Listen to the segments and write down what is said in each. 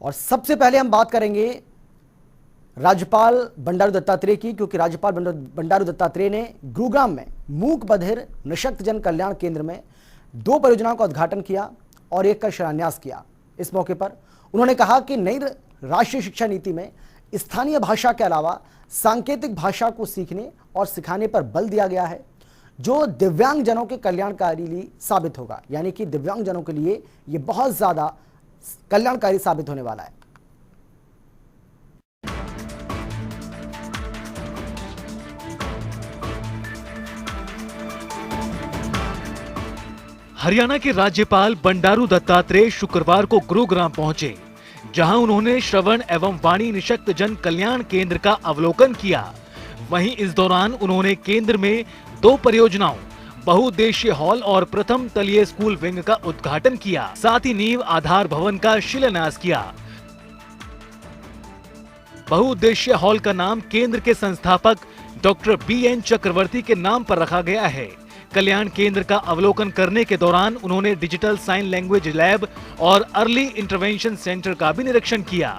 और सबसे पहले हम बात करेंगे राज्यपाल बंडारू दत्तात्रेय की, क्योंकि राज्यपाल बंडारू दत्तात्रेय ने गुरुग्राम में मूक बधिर निशक्त जन कल्याण केंद्र में 2 परियोजनाओं का उद्घाटन किया और एक का शिलान्यास किया। इस मौके पर उन्होंने कहा कि नई राष्ट्रीय शिक्षा नीति में स्थानीय भाषा के अलावा सांकेतिक भाषा को सीखने और सिखाने पर बल दिया गया है, जो दिव्यांगजनों के कल्याणकारी साबित होगा। यानी कि दिव्यांगजनों के लिए यह बहुत ज्यादा कल्याणकारी साबित होने वाला है। हरियाणा के राज्यपाल बंडारू दत्तात्रेय शुक्रवार को गुरुग्राम पहुंचे, जहां उन्होंने श्रवण एवं वाणी निशक्त जन कल्याण केंद्र का अवलोकन किया। वहीं इस दौरान उन्होंने केंद्र में 2 परियोजनाओं, बहुउद्देशीय हॉल और प्रथम तलीय स्कूल विंग का उद्घाटन किया। साथ ही नींव आधार भवन का शिलान्यास किया। बहुउद्देशीय हॉल का नाम केंद्र के संस्थापक डॉक्टर BN चक्रवर्ती के नाम पर रखा गया है। कल्याण केंद्र का अवलोकन करने के दौरान उन्होंने डिजिटल साइन लैंग्वेज लैब और अर्ली इंटरवेंशन सेंटर का भी निरीक्षण किया।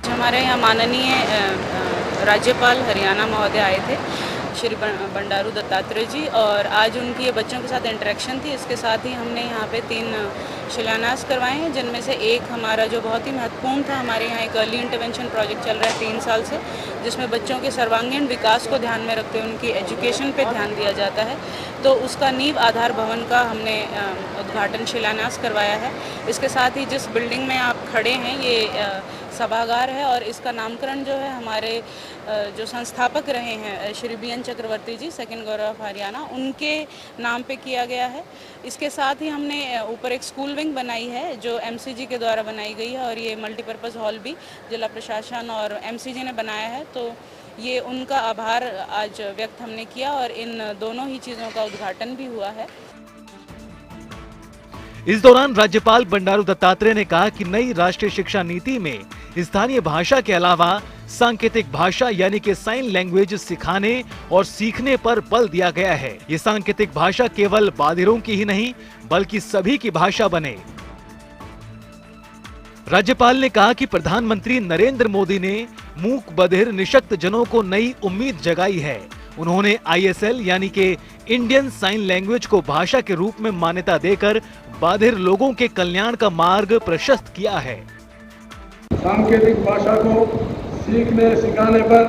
हमारे यहाँ माननीय राज्यपाल हरियाणा महोदय आए थे, श्री बंडारू दत्तात्रेय जी, और आज उनकी बच्चों के साथ इंटरेक्शन थी। इसके साथ ही हमने यहाँ पे 3 शिलान्यास करवाए हैं, जिनमें से एक हमारा जो बहुत ही महत्वपूर्ण था, हमारे यहाँ एक अर्ली इंटरवेंशन प्रोजेक्ट चल रहा है 3 साल से, जिसमें बच्चों के सर्वांगीण विकास को ध्यान में रखते हुए उनकी एजुकेशन पे ध्यान दिया जाता है। तो उसका नींव आधार भवन का हमने उद्घाटन शिलान्यास करवाया है। इसके साथ ही जिस बिल्डिंग में आप खड़े हैं, ये सभागार है और इसका नामकरण जो है हमारे जो संस्थापक रहे हैं Shri BN Chakravarti ji, second governor of Haryana, उनके नाम पे किया गया है। इसके साथ ही हमने ऊपर एक स्कूल विंग बनाई है जो MCG के द्वारा बनाई गई है, और ये मल्टीपर्पज़ हॉल भी जिला प्रशासन और MCG ने बनाया है। तो ये उनका आभार आज व्यक्त हमने किया और इन दोनों ही चीज़ों का उद्घाटन भी हुआ है। इस दौरान राज्यपाल बंडारू दत्तात्रेय ने कहा कि नई राष्ट्रीय शिक्षा नीति में स्थानीय भाषा के अलावा सांकेतिक भाषा यानी कि साइन लैंग्वेज सिखाने और सीखने पर बल दिया गया है। ये सांकेतिक भाषा केवल बाधिरों की ही नहीं बल्कि सभी की भाषा बने। राज्यपाल ने कहा कि प्रधानमंत्री नरेंद्र मोदी ने मूक बधिर निशक्त जनों को नई उम्मीद जगाई है। उन्होंने ISL यानी कि इंडियन साइन लैंग्वेज को भाषा के रूप में मान्यता देकर बाधिर लोगों के कल्याण का मार्ग प्रशस्त किया है। सांकेतिक भाषा को सीखने सिखाने पर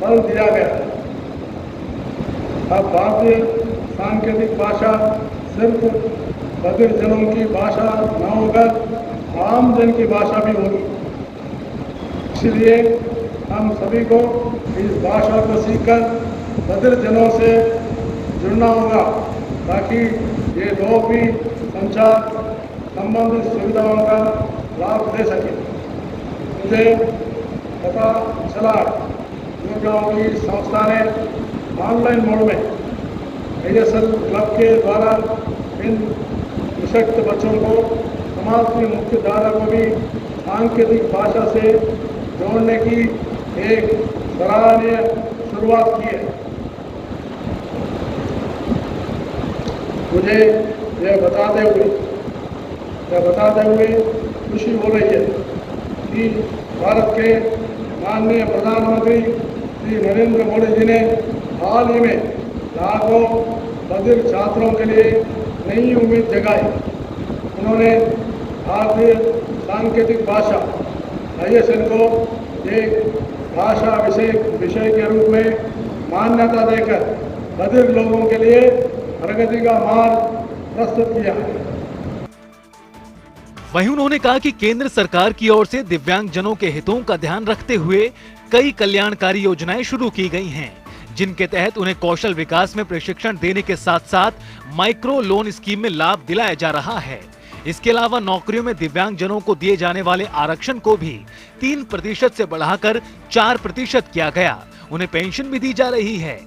बल दिया गया। अब भारतीय सांकेतिक भाषा सिर्फ बधिर जनों की भाषा न होकर आम जन की भाषा भी होगी। इसलिए हम सभी को इस भाषा को सीखकर बधिर जनों से जुड़ना होगा, ताकि ये लोग भी संचार संबंधित सुविधाओं का लाभ ले सकें। मुझे पता चला गुरुग्राम की संस्था ने ऑनलाइन मोड में ISL क्लब के द्वारा इन निशक्त बच्चों को समाज की मुख्य धारा को भी सांकेतिक भाषा से जोड़ने की एक सराहनीय शुरुआत की है। मुझे यह बताते हुए खुशी हो रही है कि भारत के माननीय प्रधानमंत्री श्री नरेंद्र मोदी जी ने हाल ही में लाखों बधिर छात्रों के लिए नई उम्मीद जगाई। उन्होंने भारतीय सांकेतिक भाषा ISL को एक भाषा विषय के रूप में मान्यता देकर बधिर लोगों के लिए प्रगति का मार्ग प्रस्तुत किया है। वहीं उन्होंने कहा कि केंद्र सरकार की ओर से दिव्यांगजनों के हितों का ध्यान रखते हुए कई कल्याणकारी योजनाएं शुरू की गई हैं, जिनके तहत उन्हें कौशल विकास में प्रशिक्षण देने के साथ साथ माइक्रो लोन स्कीम में लाभ दिलाया जा रहा है। इसके अलावा नौकरियों में दिव्यांगजनों को दिए जाने वाले आरक्षण को भी 3% से बढ़ाकर 4% किया गया। उन्हें पेंशन भी दी जा रही है।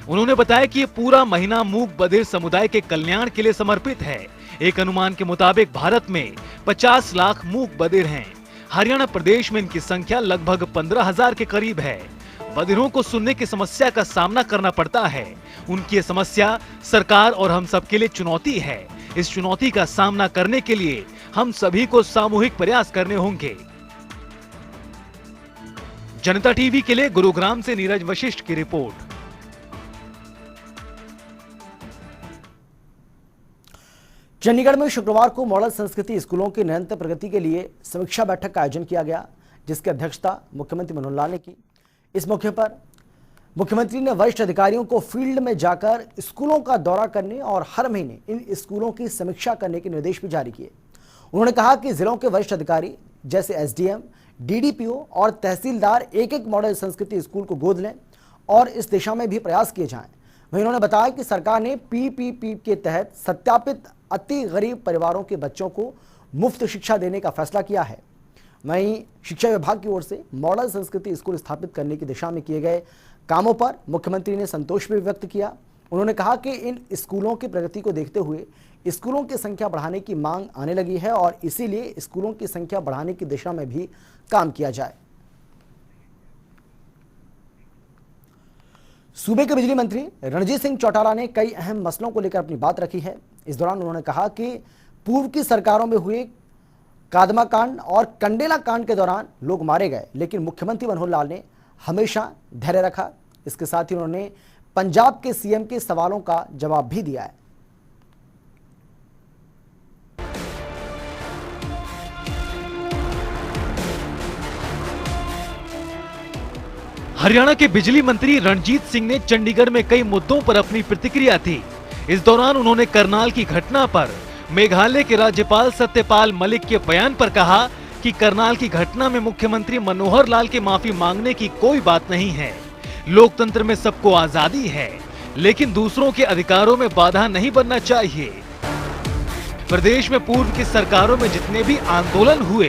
उन्होंने बताया कि ये पूरा महीना मूक बधिर समुदाय के कल्याण के लिए समर्पित है। एक अनुमान के मुताबिक भारत में 50 लाख मूक बधिर हैं। हरियाणा प्रदेश में इनकी संख्या लगभग 15,000 के करीब है। बधिरों को सुनने की समस्या का सामना करना पड़ता है। उनकी ये समस्या सरकार और हम सबके लिए चुनौती है। इस चुनौती का सामना करने के लिए हम सभी को सामूहिक प्रयास करने होंगे। जनता टीवी के लिए गुरुग्राम से नीरज वशिष्ठ की रिपोर्ट। चंडीगढ़ में शुक्रवार को मॉडल संस्कृति स्कूलों की निरंतर प्रगति के लिए समीक्षा बैठक का आयोजन किया गया, जिसकी अध्यक्षता मुख्यमंत्री मनोहर लाल ने की। इस मौके पर मुख्यमंत्री ने वरिष्ठ अधिकारियों को फील्ड में जाकर स्कूलों का दौरा करने और हर महीने इन स्कूलों की समीक्षा करने के निर्देश भी जारी किए। उन्होंने कहा कि जिलों के वरिष्ठ अधिकारी जैसे एसडीएम, डीडीपीओ और तहसीलदार एक एक मॉडल संस्कृति स्कूल को गोद लें और इस दिशा में भी प्रयास किए जाएं। वहीं उन्होंने बताया कि सरकार ने पीपीपी के तहत सत्यापित अति गरीब परिवारों के बच्चों को मुफ्त शिक्षा देने का फैसला किया है। वहीं शिक्षा विभाग की ओर से मॉडल संस्कृति स्कूल स्थापित करने की दिशा में किए गए कामों पर मुख्यमंत्री ने संतोष भी व्यक्त किया। उन्होंने कहा कि इन स्कूलों की प्रगति को देखते हुए स्कूलों की संख्या बढ़ाने की मांग आने लगी है और इसीलिए स्कूलों की संख्या बढ़ाने की दिशा में भी काम किया जाए। सूबे के बिजली मंत्री रणजीत सिंह चौटाला ने कई अहम मसलों को लेकर अपनी बात रखी है। इस दौरान उन्होंने कहा कि पूर्व की सरकारों में हुए कादमा कांड और कंडेला कांड के दौरान लोग मारे गए, लेकिन मुख्यमंत्री मनोहर लाल ने हमेशा धैर्य रखा। इसके साथ ही उन्होंने पंजाब के सीएम के सवालों का जवाब भी दिया है। हरियाणा के बिजली मंत्री रणजीत सिंह ने चंडीगढ़ में कई मुद्दों पर अपनी प्रतिक्रिया दी। इस दौरान उन्होंने करनाल की घटना पर मेघालय के राज्यपाल सत्यपाल मलिक के बयान पर कहा कि करनाल की घटना में मुख्यमंत्री मनोहर लाल के माफी मांगने की कोई बात नहीं है। लोकतंत्र में सबको आजादी है, लेकिन दूसरों के अधिकारों में बाधा नहीं बनना चाहिए। प्रदेश में पूर्व की सरकारों में जितने भी आंदोलन हुए,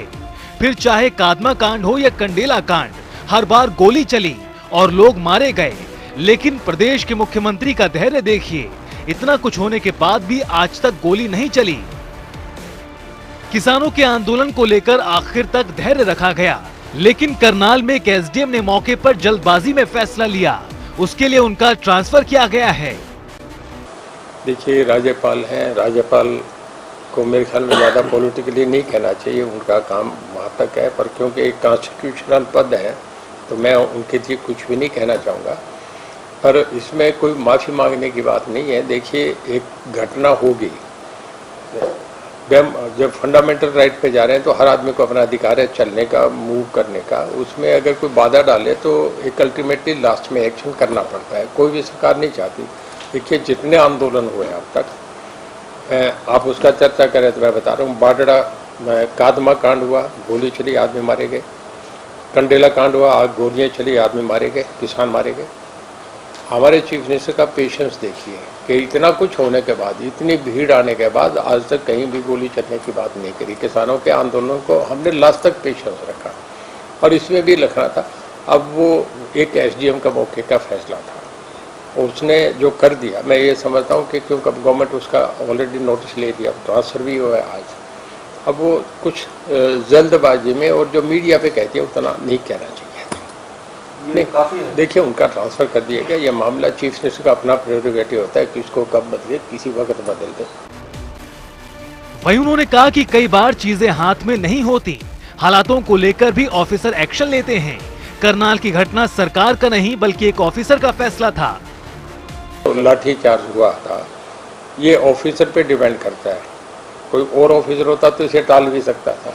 फिर चाहे कादमा कांड हो या कंडेला कांड, हर बार गोली चली और लोग मारे गए, लेकिन प्रदेश के मुख्यमंत्री का धैर्य देखिए। इतना कुछ होने के बाद भी आज तक गोली नहीं चली। किसानों के आंदोलन को लेकर आखिर तक धैर्य रखा गया, लेकिन करनाल में एक एसडीएम ने मौके पर जल्दबाजी में फैसला लिया। उसके लिए उनका ट्रांसफर किया गया है। देखिए, राज्यपाल हैं, राज्यपाल को मेरे ख्याल में ज़्यादा पॉलिटिकली नहीं कहना चाहिए, उनका काम वहाँ तक है। पर क्योंकि एक कॉन्स्टिट्यूशनल पद है तो मैं उनके लिए कुछ भी नहीं कहना चाहूँगा। पर इसमें कोई माफ़ी मांगने की बात नहीं है। देखिए, एक घटना होगी, जब फंडामेंटल राइट पे जा रहे हैं तो हर आदमी को अपना अधिकार है चलने का, मूव करने का। उसमें अगर कोई बाधा डाले तो एक अल्टीमेटली लास्ट में एक्शन करना पड़ता है। कोई भी सरकार नहीं चाहती। देखिए, जितने आंदोलन हुए अब तक, आप उसका चर्चा करें तो मैं बता रहा हूँ, बाडड़ा कादमा कांड हुआ, गोली चली, आदमी मारे गए। कंडेला कांड हुआ, आग गोलियाँ चली, आदमी मारे गए, किसान मारे गए। हमारे चीफ मिनिस्टर का पेशेंस देखिए कि इतना कुछ होने के बाद, इतनी भीड़ आने के बाद आज तक कहीं भी गोली चलने की बात नहीं करी। किसानों के आंदोलन को हमने लास्ट तक पेशेंस रखा और इसमें भी रखना था। अब वो एक एसडीएम का मौके का फैसला था, उसने जो कर दिया, मैं ये समझता हूँ कि क्योंकि अब गवर्नमेंट उसका ऑलरेडी नोटिस ले दिया, ट्रांसफर भी हुआ है आज। अब वो कुछ जल्दबाजी में और जो मीडिया पे कहती है उतना नहीं कहना चाहिए। नहीं, देखिए, उनका ट्रांसफर कर दिया गया। ये मामला चीफ मिनिस्टर का अपना प्रेरोगेटिव होता है कि इसको कब बदले, किसी वक्त बदल दे। वहीं उन्होंने कहा कि कई बार चीजें हाथ में नहीं होती, हालातों को लेकर भी ऑफिसर एक्शन लेते हैं। करनाल की घटना सरकार का नहीं बल्कि एक ऑफिसर का फैसला था। तो लाठी चार्ज हुआ था, ये ऑफिसर पे डिपेंड करता है। कोई और ऑफिसर होता तो इसे टाल भी सकता था।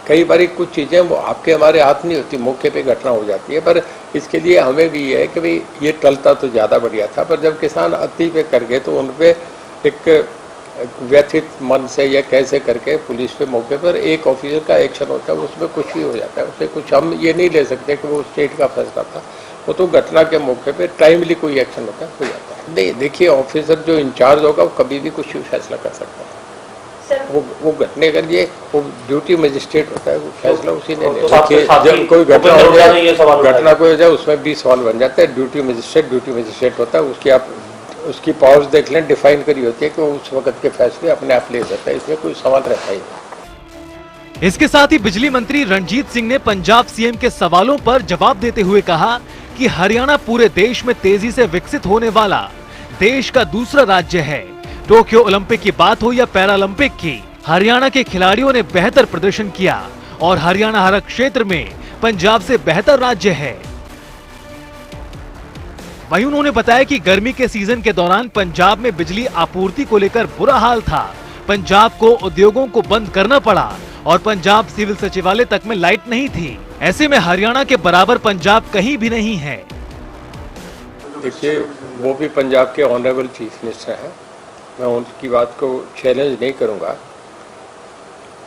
कई बार कुछ चीज़ें वो आपके हमारे हाथ नहीं होती, मौके पे घटना हो जाती है। पर इसके लिए हमें भी ये है कि भाई ये टलता तो ज़्यादा बढ़िया था। पर जब किसान अति पे कर गए तो उन पर एक व्यथित मन से या कैसे करके पुलिस पे मौके पर एक ऑफिसर का एक्शन होता है, उसमें कुछ भी हो जाता है। उससे कुछ हम ये नहीं ले सकते कि वो स्टेट का फैसला था। वो तो घटना के मौके पे टाइमली कोई एक्शन होता है, हो जाता है। नहीं, देखिए, ऑफिसर जो इंचार्ज होगा वो कभी भी कुछ भी फैसला कर सकता है। वो घटने के लिए वो ड्यूटी मजिस्ट्रेट होता है, वो फैसला उसी ने ले। जब कोई घटना हो जाए उसमें 20 सवाल बन जाते हैं। ड्यूटी मजिस्ट्रेट होता है, उसकी पावर्स देख लें, डिफाइन करी होती है कि वो उस वक्त के फैसले अपने आप ले सकता है। इसमें कोई सवाल रहता ही नहीं। इसके साथ ही बिजली मंत्री रणजीत सिंह ने पंजाब सीएम के सवालों पर जवाब देते हुए कहा कि हरियाणा पूरे देश में तेजी से विकसित होने वाला देश का दूसरा राज्य है। टोक्यो ओलंपिक की बात हो या पैरालंपिक की, हरियाणा के खिलाड़ियों ने बेहतर प्रदर्शन किया और हरियाणा हर क्षेत्र में पंजाब से बेहतर राज्य है। वहीं उन्होंने बताया कि गर्मी के सीजन के दौरान पंजाब में बिजली आपूर्ति को लेकर बुरा हाल था। पंजाब को उद्योगों को बंद करना पड़ा और पंजाब सिविल सचिवालय तक में लाइट नहीं थी। ऐसे में हरियाणा के बराबर पंजाब कहीं भी नहीं है। देखिए, वो भी पंजाब के ऑनरेबल चीफ मिनिस्टर हैं, मैं उनकी बात को चैलेंज नहीं करूंगा,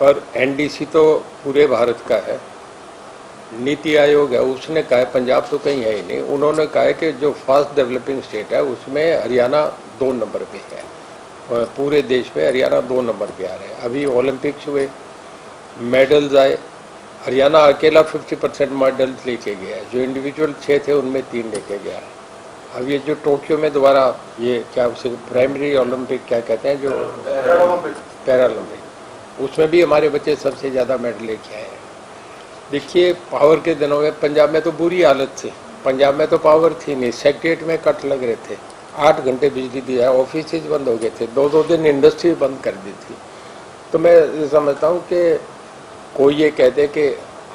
पर एनडीसी तो पूरे भारत का है, नीति आयोग है, उसने कहा है पंजाब तो कहीं है ही नहीं। उन्होंने कहा है कि जो फास्ट डेवलपिंग स्टेट है उसमें हरियाणा 2 नंबर पे है, और पूरे देश में हरियाणा 2 नंबर पे आ रहे हैं। अभी ओलंपिक्स हुए, मेडल्स आए, हरियाणा अकेला 50% मेडल्स लेके गया है। जो इंडिविजुअल 6 थे उनमें 3 लेके गया है। अब ये जो टोक्यो में दोबारा ये क्या उसे प्राइमरी ओलंपिक क्या कहते हैं, जो पैरालंपिक, उसमें भी हमारे बच्चे सबसे ज़्यादा मेडल लेके आए हैं। देखिए, पावर के दिनों में पंजाब में तो बुरी हालत थी, पंजाब में तो पावर थी नहीं, सेक्रेटरीट में कट लग रहे थे, 8 घंटे बिजली दिया, ऑफिस बंद हो गए थे, 2-2 दिन इंडस्ट्री बंद कर दी थी। तो मैं ये समझता हूँ कि कोई ये कहते कि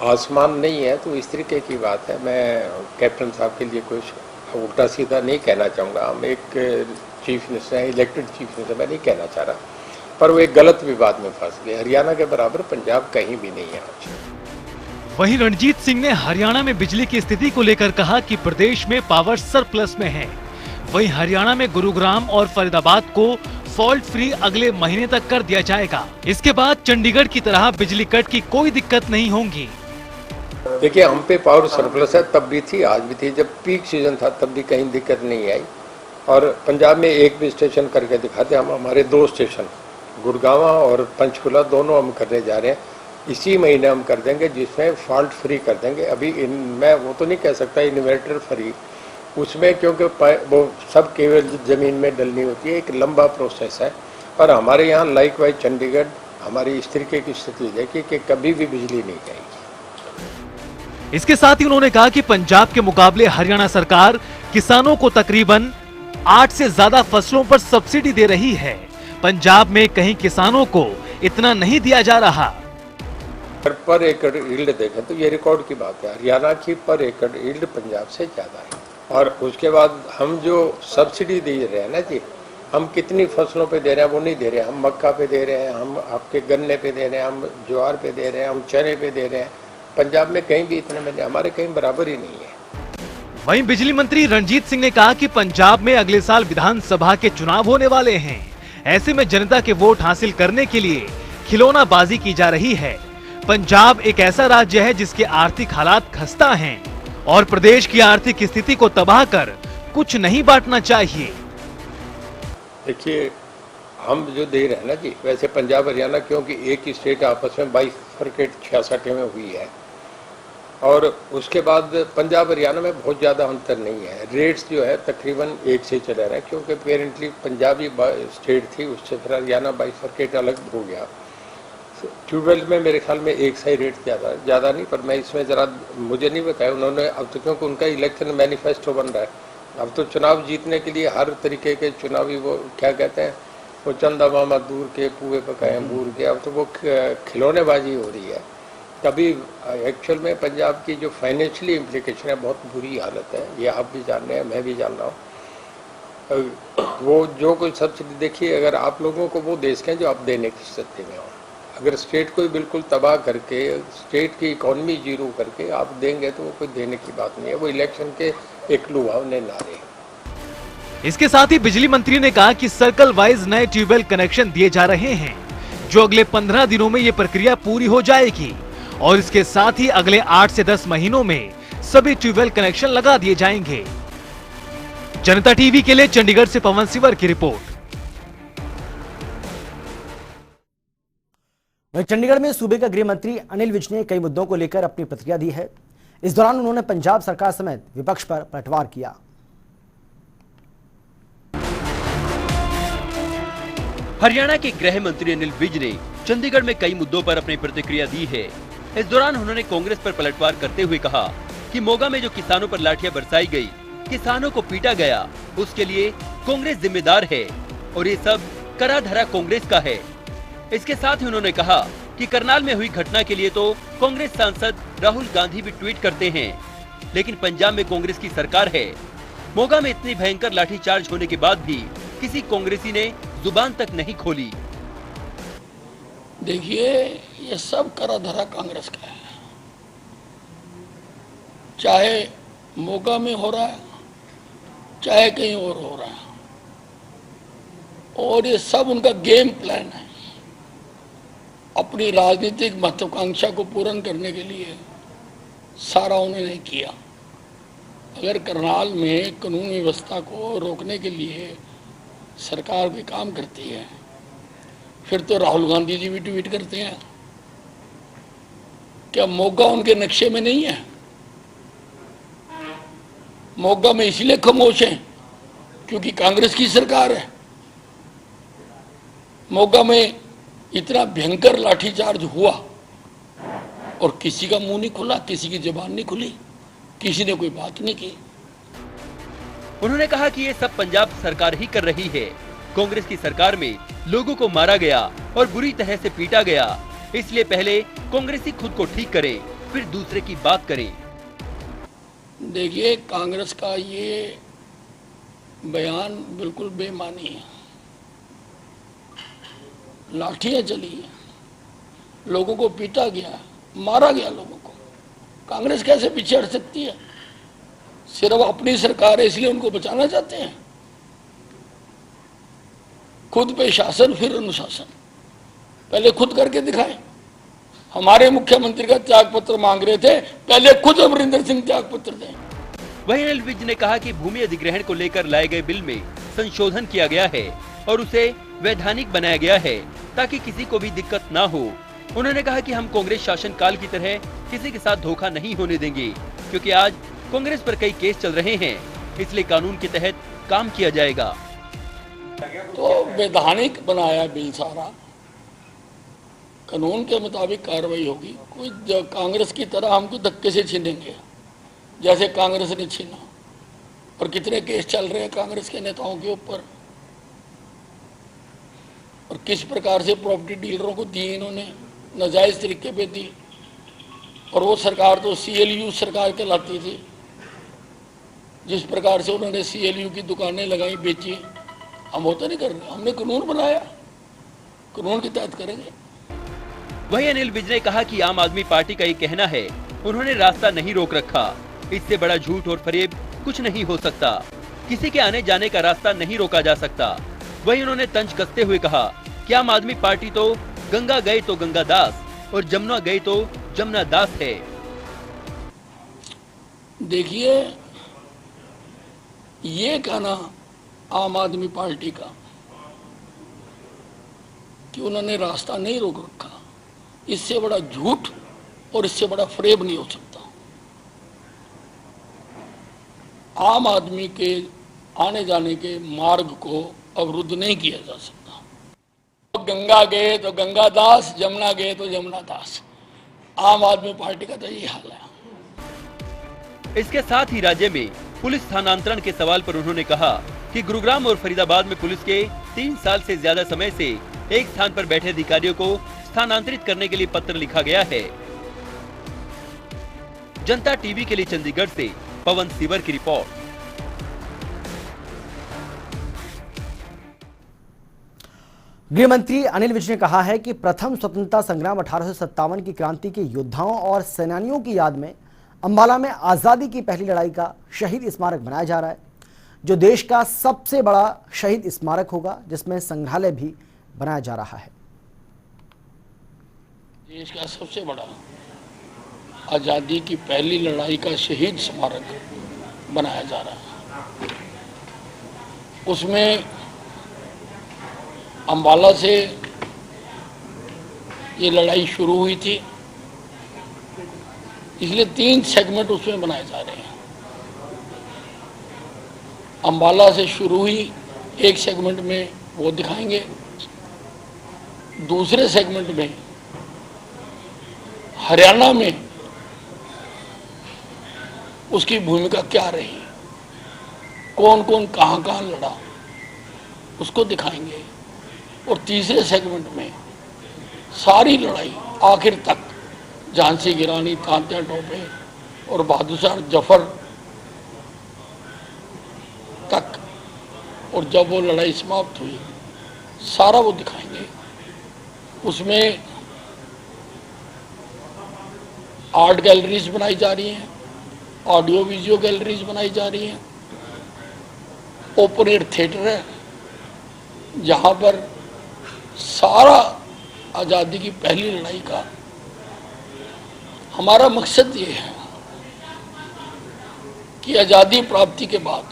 आसमान नहीं है, तो इस तरीके की बात है। मैं कैप्टन साहब के लिए कुछ उल्टा सीधा नहीं कहना चाहूँगा, हम एक चीफ मिनिस्टर हैं, इलेक्टेड चीफ मिनिस्टर, मैं नहीं कहना चाह रहा, पर वो एक गलत विवाद में फंस गए। हरियाणा के बराबर पंजाब कहीं भी नहीं है आज। वहीं रणजीत सिंह ने हरियाणा में बिजली की स्थिति को लेकर कहा कि प्रदेश में पावर सरप्लस में है। वहीं हरियाणा में गुरुग्राम और फरीदाबाद को फॉल्ट फ्री अगले महीने तक कर दिया जाएगा। इसके बाद चंडीगढ़ की तरह बिजली कट की कोई दिक्कत नहीं होगी। देखिए, हम पे पावर सरप्लस है, तब भी थी, आज भी थी। जब पीक सीजन था तब भी कहीं दिक्कत नहीं आई। और पंजाब में एक भी स्टेशन करके दिखाते, हम हमारे 2 स्टेशन गुड़गांव और पंचकुला दोनों हम करने जा रहे हैं। इसी महीने हम कर देंगे, जिसमें फॉल्ट फ्री कर देंगे। अभी मैं वो तो नहीं कह सकता इन्वर्टर फ्री, उसमें क्योंकि वो सब केवल ज़मीन में डलनी होती है, एक लंबा प्रोसेस है। और हमारे यहाँ लाइक वाइज चंडीगढ़ हमारी इस तरीके की स्थिति देखी कि कभी भी बिजली नहीं जाएगी। इसके साथ ही उन्होंने कहा कि पंजाब के मुकाबले हरियाणा सरकार किसानों को तकरीबन 8 से ज्यादा फसलों पर सब्सिडी दे रही है। पंजाब में कहीं किसानों को इतना नहीं दिया जा रहा। पर एकड़ यील्ड देखें तो ये रिकॉर्ड की बात है, हरियाणा की पर एकड़ यील्ड पंजाब से ज़्यादा है। और उसके बाद हम जो सब्सिडी दे रहे हैं ना जी, हम कितनी फसलों पे दे रहे हैं वो नहीं दे रहे हैं। हम मक्का पे दे रहे हैं, हम आपके गन्ने पे दे रहे हैं, हम ज्वार पे दे रहे हैं, हम चने पे दे रहे हैं। पंजाब में कहीं भी इतने में हमारे कहीं बराबर ही नहीं है। वहीं बिजली मंत्री रणजीत सिंह ने कहा कि पंजाब में अगले साल विधानसभा के चुनाव होने वाले हैं। ऐसे में जनता के वोट हासिल करने के लिए खिलौनाबाजी की जा रही है। पंजाब एक ऐसा राज्य है जिसके आर्थिक हालात खस्ता हैं और प्रदेश की आर्थिक स्थिति को तबाह कर कुछ नहीं बांटना चाहिए। देखिए, हम जो दे रहे हैं ना जी, वैसे पंजाब हरियाणा क्योंकि एक ही स्टेट आपस में बाइफरकेट 66 में हुई है, और उसके बाद पंजाब हरियाणा में बहुत ज़्यादा अंतर नहीं है। रेट्स जो है तकरीबन एक से चले रहे हैं, क्योंकि पेरेंटली पंजाबी स्टेट थी, उससे फिर हरियाणा बाइफरकेट अलग हो गया। ट्यूबवेल में मेरे ख्याल में एक सही रेट ज़्यादा नहीं, पर मैं इसमें ज़रा मुझे नहीं बताया उन्होंने। अब तो क्योंकि उनका इलेक्शन मैनिफेस्टो बन रहा है, अब तो चुनाव जीतने के लिए हर तरीके के चुनावी वो क्या कहते हैं, वो चंदा मामा दूर के पुए पकाए अंगूर के, अब तो वो खिलौनेबाजी हो रही है। तभी एक्चुअल में पंजाब की जो फाइनेंशियली इम्प्लीकेशन है, बहुत बुरी हालत है, ये आप भी जान रहे हैं, मैं भी जान रहा हूँ। वो जो कोई सब्सिडी देखिए, अगर आप लोगों को वो देश के जो आप देने की स्थिति में हो, अगर स्टेट को बिल्कुल तबाह करके, स्टेट की इकोनॉमी जीरो करके आप देंगे तो वो कोई देने की बात नहीं है, वो इलेक्शन के एक लुभावने नारे। इसके साथ ही बिजली मंत्री ने कहा कि सर्कल वाइज नए ट्यूबवेल कनेक्शन दिए जा रहे हैं, जो अगले 15 दिनों में ये प्रक्रिया पूरी हो जाएगी और इसके साथ ही अगले 8 से 10 महीनों में सभी ट्यूबवेल कनेक्शन लगा दिए जाएंगे। जनता टीवी के लिए चंडीगढ़ से पवन सिवर की रिपोर्ट। वहीं चंडीगढ़ में सूबे का गृह मंत्री अनिल विज ने कई मुद्दों को लेकर अपनी प्रतिक्रिया दी है। इस दौरान उन्होंने पंजाब सरकार समेत विपक्ष पर पलटवार किया। हरियाणा के गृह मंत्री अनिल विज ने चंडीगढ़ में कई मुद्दों पर अपनी प्रतिक्रिया दी है। इस दौरान उन्होंने कांग्रेस पर पलटवार करते हुए कहा कि मोगा में जो किसानों पर लाठियां बरसाई गई, किसानों को पीटा गया, उसके लिए कांग्रेस जिम्मेदार है और ये सब करा धरा कांग्रेस का है। इसके साथ ही उन्होंने कहा कि करनाल में हुई घटना के लिए तो कांग्रेस सांसद राहुल गांधी भी ट्वीट करते हैं, लेकिन पंजाब में कांग्रेस की सरकार है। मोगा में इतनी भयंकर लाठीचार्ज होने के बाद भी किसी कांग्रेसी ने जुबान तक नहीं खोली। देखिए, ये सब करा धरा कांग्रेस का है, चाहे मोगा में हो रहा है चाहे कहीं और हो रहा है, और ये सब उनका गेम प्लान है। अपनी राजनीतिक महत्वाकांक्षा को पूर्ण करने के लिए सारा उन्होंने किया। अगर करनाल में कानून व्यवस्था को रोकने के लिए सरकार भी काम करती है, फिर तो राहुल गांधी जी भी ट्वीट करते हैं। क्या मोगा उनके नक्शे में नहीं है? मोगा में इसलिए खामोश हैं क्योंकि कांग्रेस की सरकार है। मोगा में इतना भयंकर लाठीचार्ज हुआ और किसी का मुंह नहीं खुला, किसी की जुबान नहीं खुली, किसी ने कोई बात नहीं की। उन्होंने कहा कि ये सब पंजाब सरकार ही कर रही है। कांग्रेस की सरकार में लोगों को मारा गया और बुरी तरह से पीटा गया, इसलिए पहले कांग्रेसी खुद को ठीक करे, फिर दूसरे की बात करे। देखिए, कांग्रेस का ये बयान बिल्कुल बेमानी है। लाठियां चली हैं, लोगों को पीटा गया, मारा गया लोगों को। कांग्रेस कैसे पीछे हट सकती है? सिर्फ अपनी सरकार है इसलिए उनको बचाना चाहते हैं। खुद पे शासन फिर अनुशासन, पहले खुद करके दिखाएं। हमारे मुख्यमंत्री का त्यागपत्र मांग रहे थे, पहले खुद अमरिंदर सिंह त्यागपत्र दें। वहीं अनिल विज ने कहा कि भूमि अधिग्रहण को लेकर लाए गए बिल में संशोधन किया गया है और उसे वैधानिक बनाया गया है ताकि किसी को भी दिक्कत ना हो। उन्होंने कहा कि हम कांग्रेस शासन काल की तरह किसी के साथ धोखा नहीं होने देंगे, क्योंकि आज कांग्रेस पर कई केस चल रहे हैं, इसलिए कानून के तहत काम किया जाएगा। तो वैधानिक बनाया बिल सारा, कानून के मुताबिक कार्रवाई होगी। कोई कांग्रेस की तरह हमको धक्के से छीनेंगे जैसे कांग्रेस ने छीना, और कितने केस चल रहे हैं कांग्रेस के नेताओं के ऊपर, और किस प्रकार से प्रॉपर्टी डीलरों को दी इन्होंने, नाजायज तरीके पे दी। और वो सरकार तो CLU सरकार कहलाती थी। जिस प्रकार से उन्होंने CLU की दुकानें लगाई, बेची, हम वो तो नहीं कर रहे। हमने कानून बनाया, कानून के तहत करेंगे। वहीं अनिल विज ने कहा कि आम आदमी पार्टी का ये कहना है, उन्होंने रास्ता नहीं रोक रखा, इससे बड़ा झूठ और फरेब कुछ नहीं हो सकता। किसी के आने जाने का रास्ता नहीं रोका जा सकता। वहीं उन्होंने तंज कसते हुए कहा कि आम आदमी पार्टी तो गंगा गए तो गंगा दास और जमुना गए तो जमुना दास है। देखिए, ये कहना आम आदमी पार्टी का कि उन्होंने रास्ता नहीं रोक रखा, इससे बड़ा झूठ और इससे बड़ा फरेब नहीं हो सकता। आम आदमी के आने जाने के मार्ग को अवरुद्ध नहीं किया जा सकता। तो गंगा गए तो गंगा दास, जमुना गए तो जमुना दास। आम आदमी पार्टी का तो यही हाल है। इसके साथ ही राज्य में पुलिस स्थानांतरण के सवाल पर उन्होंने कहा कि गुरुग्राम और फरीदाबाद में पुलिस के 3 साल से ज्यादा समय से एक स्थान पर बैठे अधिकारियों को स्थानांतरित करने के लिए पत्र लिखा गया है। जनता टीवी के लिए चंडीगढ़ से पवन सिवर की रिपोर्ट। गृह मंत्री अनिल विज ने कहा है कि प्रथम स्वतंत्रता संग्राम 1857 की क्रांति के योद्धाओं और सेनानियों की याद में अंबाला में आजादी की पहली लड़ाई का शहीद स्मारक बनाया जा रहा है, जो देश का सबसे बड़ा शहीद स्मारक होगा, जिसमें संग्रहालय भी बनाया जा रहा है। देश का सबसे बड़ा आजादी की पहली लड़ाई का शहीद स्मारक बनाया जा रहा है। उसमें अंबाला से ये लड़ाई शुरू हुई थी, इसलिए 3 सेगमेंट उसमें बनाए जा रहे हैं। अंबाला से शुरू हुई, एक सेगमेंट में वो दिखाएंगे, दूसरे सेगमेंट में हरियाणा में उसकी भूमिका क्या रही, कौन कौन कहां लड़ा, उसको दिखाएंगे। और तीसरे सेगमेंट में सारी लड़ाई आखिर तक झांसी की रानी, तात्या टोपे और बहादुर शाह जफर तक, और जब वो लड़ाई समाप्त हुई सारा वो दिखाएंगे। उसमें आर्ट गैलरीज बनाई जा रही हैं, ऑडियो वीडियो गैलरीज बनाई जा रही हैं, ओपन एयर थिएटर है जहां पर सारा आज़ादी की पहली लड़ाई का हमारा मकसद ये है कि आज़ादी प्राप्ति के बाद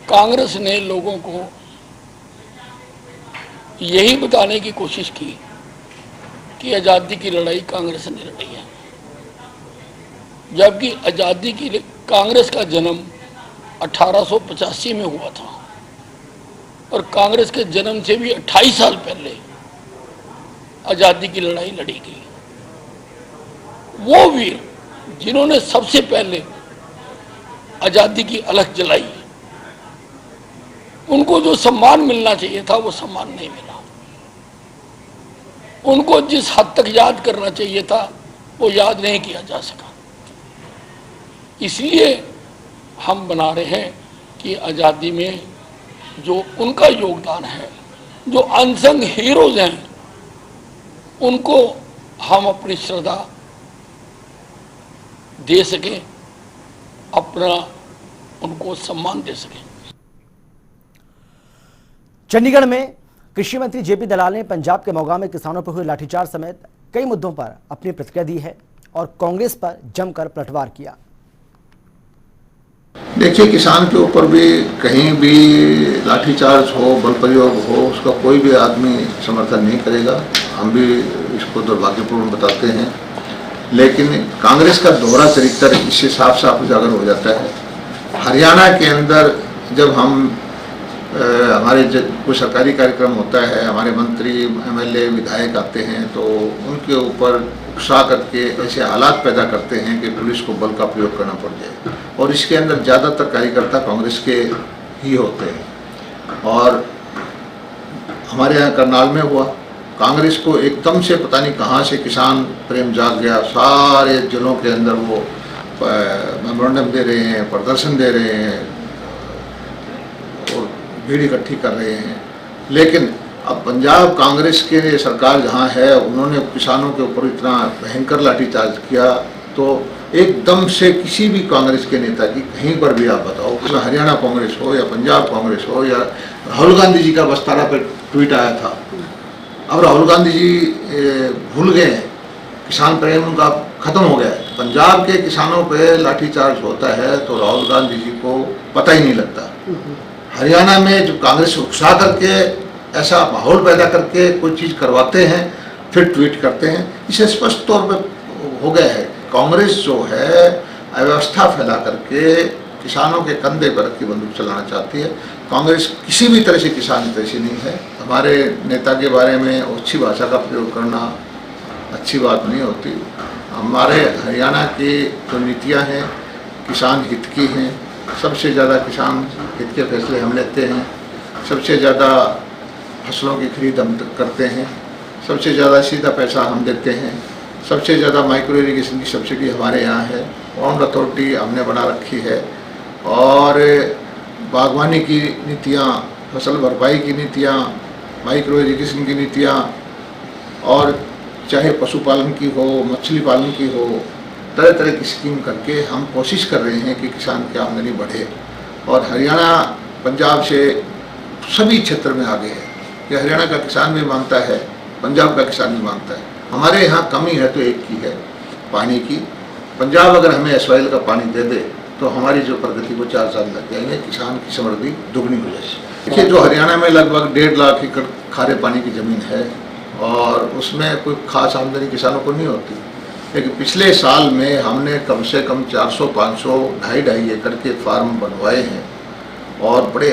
कांग्रेस ने लोगों को यही बताने की कोशिश की कि आज़ादी की लड़ाई कांग्रेस ने लड़ी है, जबकि आज़ादी की कांग्रेस का जन्म 1885 में हुआ था और कांग्रेस के जन्म से भी 28 साल पहले आज़ादी की लड़ाई लड़ी गई। वो वीर जिन्होंने सबसे पहले आज़ादी की अलख जलाई, उनको जो सम्मान मिलना चाहिए था वो सम्मान नहीं मिला। उनको जिस हद तक याद करना चाहिए था वो याद नहीं किया जा सका। इसलिए हम बना रहे हैं कि आज़ादी में जो उनका योगदान है, जो अनसंग हीरोज हैं, उनको हम अपनी श्रद्धा दे सकें, अपना उनको सम्मान दे सकें। चंडीगढ़ में कृषि मंत्री जेपी दलाल ने पंजाब के मोगा में किसानों पर हुए लाठीचार्ज समेत कई मुद्दों पर अपनी प्रतिक्रिया दी है और कांग्रेस पर जमकर पलटवार किया। देखिए, किसान के ऊपर भी कहीं भी लाठीचार्ज हो, बल प्रयोग हो, उसका कोई भी आदमी समर्थन नहीं करेगा। हम भी इसको दुर्भाग्यपूर्ण बताते हैं, लेकिन कांग्रेस का दोहरा चरित्र इससे साफ साफ उजागर हो जाता है। हरियाणा के अंदर जब हम हमारे कोई सरकारी कार्यक्रम होता है, हमारे मंत्री, एमएलए, विधायक आते हैं तो उनके ऊपर उकसा करके ऐसे हालात पैदा करते हैं कि पुलिस को बल का प्रयोग करना पड़ जाए, और इसके अंदर ज़्यादातर कार्यकर्ता कांग्रेस के ही होते हैं। और हमारे यहाँ करनाल में हुआ, कांग्रेस को एकदम से पता नहीं कहाँ से किसान प्रेम जाग गया। सारे जिलों के अंदर वो मेमोरेंडम दे रहे हैं, प्रदर्शन दे रहे हैं और भीड़ इकट्ठी कर रहे हैं। लेकिन अब पंजाब कांग्रेस के सरकार जहाँ है, उन्होंने किसानों के ऊपर इतना भयंकर लाठीचार्ज किया, तो एकदम से किसी भी कांग्रेस के नेता की कहीं पर भी आप बताओ, उसमें हरियाणा कांग्रेस हो या पंजाब कांग्रेस हो या राहुल गांधी जी का बस्तारा पे ट्वीट आया था। अब राहुल गांधी जी भूल गए हैं, किसान प्रेम उनका खत्म हो गया है। पंजाब के किसानों पे लाठीचार्ज होता है तो राहुल गांधी जी को पता ही नहीं लगता। हरियाणा में जो कांग्रेस उकसा करके ऐसा माहौल पैदा करके कोई चीज़ करवाते हैं, फिर ट्वीट करते हैं, इसे स्पष्ट तौर पे हो गया है कांग्रेस जो है अव्यवस्था फैला करके किसानों के कंधे पर रखी बंदूक चलाना चाहती है। कांग्रेस किसी भी तरह से किसान हितैषी नहीं है। हमारे नेता के बारे में अच्छी भाषा का प्रयोग करना अच्छी बात नहीं होती। हमारे हरियाणा की जो नीतियाँ हैं किसान हित की हैं, सबसे ज़्यादा किसान हित के फैसले हम लेते हैं, सबसे ज़्यादा फसलों की खरीद हम करते हैं, सबसे ज़्यादा सीधा पैसा हम देते हैं, सबसे ज़्यादा माइक्रो इरिगेशन की सब्सिडी हमारे यहाँ है, ऑन अथॉरिटी हमने बना रखी है, और बागवानी की नीतियाँ, फसल भरपाई की नीतियाँ, माइक्रो इरिगेशन की नीतियाँ, और चाहे पशुपालन की हो, मछली पालन की हो, तरह तरह की स्कीम करके हम कोशिश कर रहे हैं कि किसान की आमदनी बढ़े। और हरियाणा पंजाब से सभी क्षेत्र में आगे है कि हरियाणा का किसान भी मांगता है, पंजाब का किसान भी मांगता है। हमारे यहाँ कमी है तो एक की है, पानी की। पंजाब अगर हमें एसवाइल का पानी दे दे तो हमारी जो प्रगति को 4 साल लग जाएंगे, किसान की समृद्धि दुगनी हो जाएगी। देखिए, जो हरियाणा में लगभग 1.5 लाख एकड़ खारे पानी की ज़मीन है और उसमें कोई खास आमदनी किसानों को नहीं होती, लेकिन पिछले साल में हमने कम से कम 400, 500, 2.5 एकड़ के फार्म बनवाए हैं और बड़े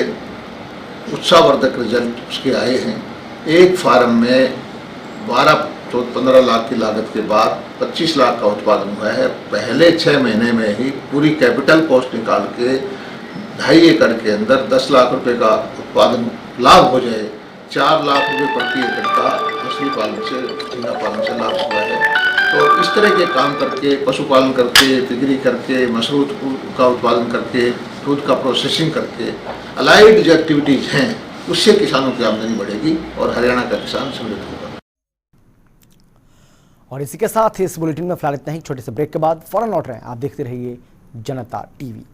उत्साहवर्धक रिजल्ट उसके आए हैं। एक फार्म में 12-15 लाख की लागत के बाद 25 लाख का उत्पादन हुआ है। पहले 6 महीने में ही पूरी कैपिटल कॉस्ट निकाल के 2.5 एकड़ के अंदर 10 लाख रुपए का उत्पादन लाभ हो जाए 4 लाख रुपए प्रति एकड़ का मछली पालन से, झींगा पालन से लाभ हुआ है। तो इस तरह के काम करके, पशुपालन करके, पिगरी करके, मशरूम का उत्पादन करके, दूध का प्रोसेसिंग करके, अलाइड जो एक्टिविटीज़ हैं उससे किसानों की आमदनी बढ़ेगी और हरियाणा का किसान समृद्ध होगा। और इसी के साथ इस बुलेटिन में फिलहाल इतना ही। छोटे से ब्रेक के बाद फौरन लौट रहे हैं। आप देखते रहिए जनता टीवी।